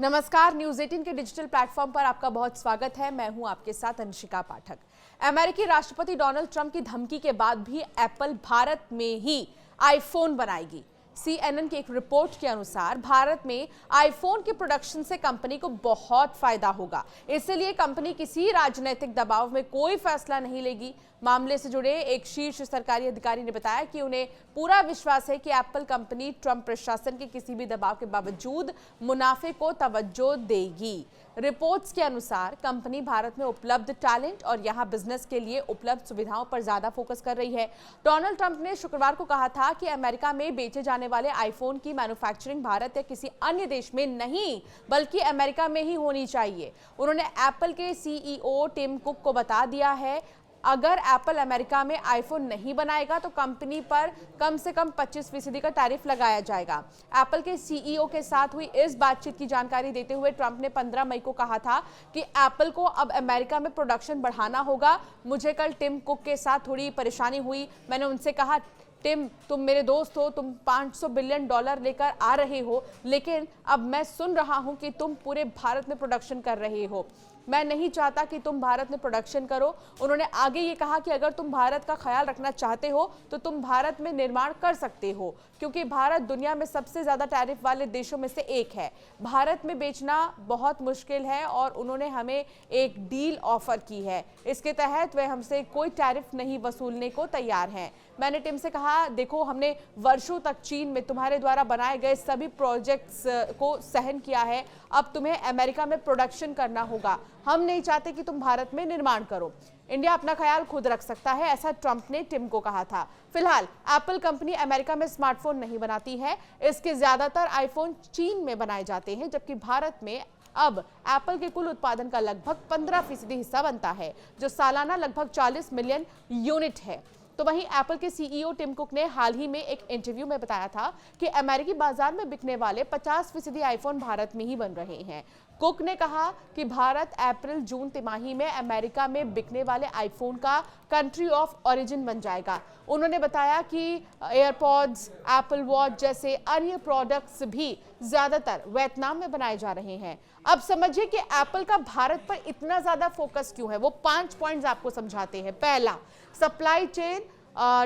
नमस्कार, न्यूज 18 के digital platform पर आपका बहुत स्वागत है। मैं हूं आपके साथ अंशिका पाठक। अमेरिकी राष्ट्रपति डोनाल्ड ट्रंप की धमकी के बाद भी एप्पल भारत में ही आईफोन बनाएगी। CNN की एक रिपोर्ट के अनुसार भारत में आईफोन के प्रोडक्शन से कंपनी को बहुत फायदा होगा, इसलिए कंपनी किसी राजनीतिक दबाव में कोई फैसला नहीं लेगी। मामले से जुड़े एक शीर्ष सरकारी अधिकारी ने बताया कि उन्हें पूरा विश्वास है कि एप्पल कंपनी ट्रंप प्रशासन के किसी भी दबाव के बावजूद मुनाफे को तवज्जो देगी। रिपोर्ट्स के अनुसार कंपनी भारत में उपलब्ध टैलेंट और यहां बिजनेस के लिए उपलब्ध सुविधाओं पर ज्यादा फोकस कर रही है। डोनाल्ड ट्रंप ने शुक्रवार को कहा था कि अमेरिका में बेचे जाने वाले आईफोन की मैन्युफैक्चरिंग भारत या किसी अन्य देश में नहीं बल्कि अमेरिका में ही होनी चाहिए। उन्होंने एप्पल के CEO टिम कुक को बता दिया है अगर एप्पल अमेरिका में आईफोन नहीं बनाएगा तो कंपनी पर कम से कम 25% का टैरिफ लगाया जाएगा। एप्पल के CEO के साथ हुई इस बातचीत की जानकारी देते हुए ट्रंप ने 15 मई को कहा था कि एप्पल को अब अमेरिका में प्रोडक्शन बढ़ाना होगा। मुझे कल टिम कुक के साथ थोड़ी परेशानी हुई। मैंने उनसे कहा, टिम, तुम मेरे दोस्त हो, तुम $500 बिलियन लेकर आ रहे हो, लेकिन अब मैं सुन रहा हूं कि तुम पूरे भारत में प्रोडक्शन कर रहे हो। मैं नहीं चाहता कि तुम भारत में प्रोडक्शन करो। उन्होंने आगे ये कहा कि अगर तुम भारत का ख्याल रखना चाहते हो तो तुम भारत में निर्माण कर सकते हो, क्योंकि भारत दुनिया में सबसे ज्यादा टैरिफ वाले देशों में से एक है। भारत में बेचना बहुत मुश्किल है और उन्होंने हमें एक डील ऑफर की है। इसके तहत वे हमसे कोई टैरिफ नहीं वसूलने को तैयार हैं। मैंने टिम से कहा, देखो, हमने वर्षों तक चीन में तुम्हारे द्वारा बनाए गए सभी प्रोजेक्ट्स को सहन किया है। अब तुम्हें अमेरिका में प्रोडक्शन करना होगा। हम नहीं चाहते कि तुम भारत में निर्माण करो। इंडिया अपना ख्याल खुद रख सकता है, ऐसा ट्रंप ने टिम को कहा था। फिलहाल एप्पल कंपनी अमेरिका में स्मार्टफोन नहीं बनाती है। इसके ज्यादातर आईफोन चीन में बनाए जाते हैं, जबकि भारत में अब एप्पल के कुल उत्पादन का लगभग 15% हिस्सा बनता है, जो सालाना लगभग 40 मिलियन यूनिट है। तो वहीं एप्पल के CEO टिम कुक ने हाल ही में एक इंटरव्यू में बताया था कि अमेरिकी बाजार में बिकने वाले 50% आईफोन भारत में ही बन रहे हैं। कुक ने कहा कि भारत अप्रैल-जून तिमाही में अमेरिका में बिकने वाले आईफोन का कंट्री ऑफ ओरिजिन बन जाएगा। उन्होंने बताया कि एयरपॉड्स, एप्पल वॉच जैसे अन्य प्रोडक्ट्स भी ज्यादातर वियतनाम में बनाए जा रहे हैं। अब समझिए कि एप्पल का भारत पर इतना ज्यादा फोकस क्यों है। वो 5 पॉइंट्स आपको समझाते हैं। पहला, सप्लाई चेन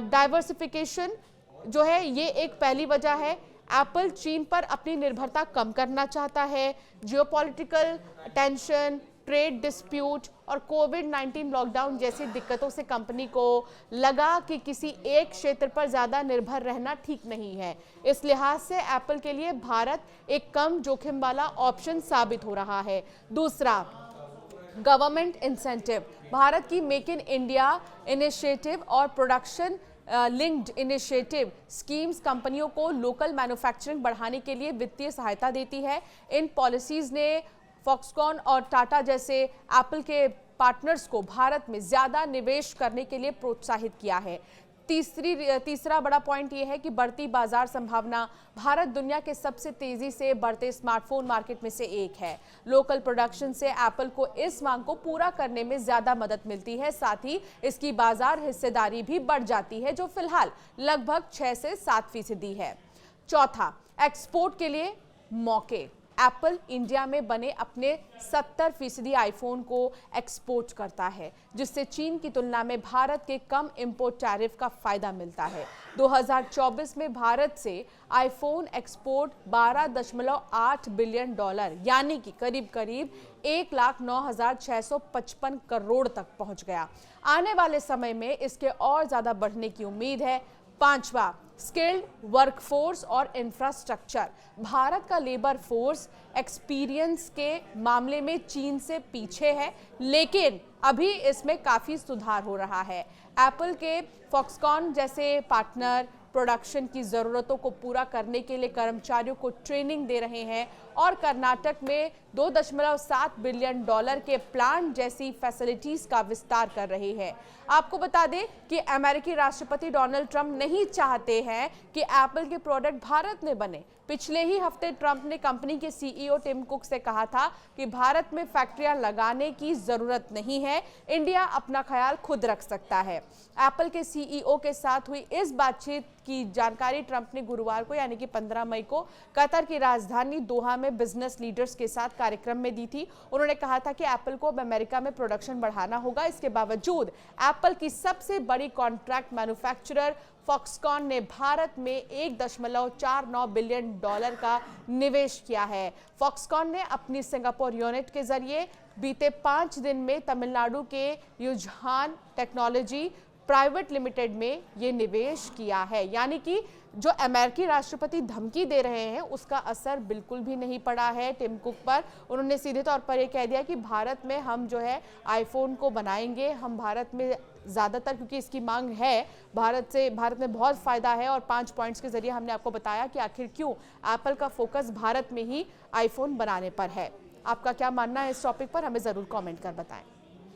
डाइवर्सिफिकेशन जो है, ये एक पहली वजह है। एप्पल चीन पर अपनी निर्भरता कम करना चाहता है। जियोपॉलिटिकल टेंशन, ट्रेड डिस्प्यूट और कोविड-19 लॉकडाउन जैसी दिक्कतों से कंपनी को लगा कि किसी एक क्षेत्र पर ज्यादा निर्भर रहना ठीक नहीं है। इस लिहाज से एप्पल के लिए भारत एक कम जोखिम वाला ऑप्शन साबित हो रहा है। दूसरा, गवर्नमेंट इंसेंटिव। भारत की मेक इन इंडिया इनिशिएटिव और प्रोडक्शन लिंक्ड इनिशिएटिव स्कीम्स कंपनियों को लोकल मैन्युफैक्चरिंग बढ़ाने के लिए वित्तीय सहायता देती है। इन पॉलिसीज ने फॉक्सकॉन और टाटा जैसे एप्पल के पार्टनर्स को भारत में ज्यादा निवेश करने के लिए प्रोत्साहित किया है। तीसरा बड़ा पॉइंट यह है कि बढ़ती बाजार संभावना। भारत दुनिया के सबसे तेजी से बढ़ते स्मार्टफोन मार्केट में से एक है। लोकल प्रोडक्शन से एप्पल को इस मांग को पूरा करने में ज्यादा मदद मिलती है, साथ ही इसकी बाजार हिस्सेदारी भी बढ़ जाती है, जो फिलहाल लगभग 6 से 7% है। चौथा, एक्सपोर्ट के लिए मौके। एप्पल इंडिया में बने अपने 70% आईफोन को एक्सपोर्ट करता है, जिससे चीन की तुलना में भारत के कम इंपोर्ट टैरिफ का फायदा मिलता है। 2024 में भारत से आईफोन एक्सपोर्ट $12.8 बिलियन यानी कि करीब करीब 1,09,655 करोड़ तक पहुंच गया। आने वाले समय में इसके और ज्यादा बढ़ने की उम्मीद है। पांचवा, स्किल्ड वर्कफोर्स और इंफ्रास्ट्रक्चर। भारत का लेबर फोर्स एक्सपीरियंस के मामले में चीन से पीछे है, लेकिन अभी इसमें काफी सुधार हो रहा है। एप्पल के फॉक्सकॉन जैसे पार्टनर प्रोडक्शन की जरूरतों को पूरा करने के लिए कर्मचारियों को ट्रेनिंग दे रहे हैं और कर्नाटक में $2.7 बिलियन के प्लांट जैसी फैसिलिटीज का विस्तार कर रही है। आपको बता दें कि अमेरिकी राष्ट्रपति डोनाल्ड ट्रंप नहीं चाहते हैं कि एप्पल के प्रोडक्ट भारत में बने। पिछले ही हफ्ते ट्रंप ने कंपनी के CEO टिम कुक से कहा था कि भारत में फैक्ट्रियां लगाने की जरूरत नहीं है, इंडिया अपना ख्याल खुद रख सकता है। एप्पल के CEO के साथ हुई इस बातचीत की जानकारी ट्रंप ने गुरुवार को यानी कि 15 मई को कतर की राजधानी दोहा में बिजनेस लीडर्स के साथ कार्यक्रम में दी थी। उन्होंने कहा था कि एप्पल को अब अमेरिका में प्रोडक्शन बढ़ाना होगा। इसके बावजूद एप्पल की सबसे बड़ी कॉन्ट्रैक्ट मैन्युफैक्चरर फॉक्सकॉन ने भारत में $1.49 बिलियन का निवेश किया है। फॉक्सकॉन ने अपनी सिंगापुर यूनिट के जरिए बीते 5 दिन में तमिलनाडु के युझान टेक्नोलॉजी प्राइवेट लिमिटेड में ये निवेश किया है। यानी कि जो अमेरिकी राष्ट्रपति धमकी दे रहे हैं उसका असर बिल्कुल भी नहीं पड़ा है टिम कुक पर। उन्होंने सीधे तौर पर यह कह दिया कि भारत में हम जो है आईफोन को बनाएंगे, हम भारत में ज़्यादातर, क्योंकि इसकी मांग है भारत में बहुत फ़ायदा है। और 5 पॉइंट्स के जरिए हमने आपको बताया कि आखिर क्यों एप्पल का फोकस भारत में ही आईफोन बनाने पर है। आपका क्या मानना है इस टॉपिक पर, हमें ज़रूर कमेंट कर बताएं।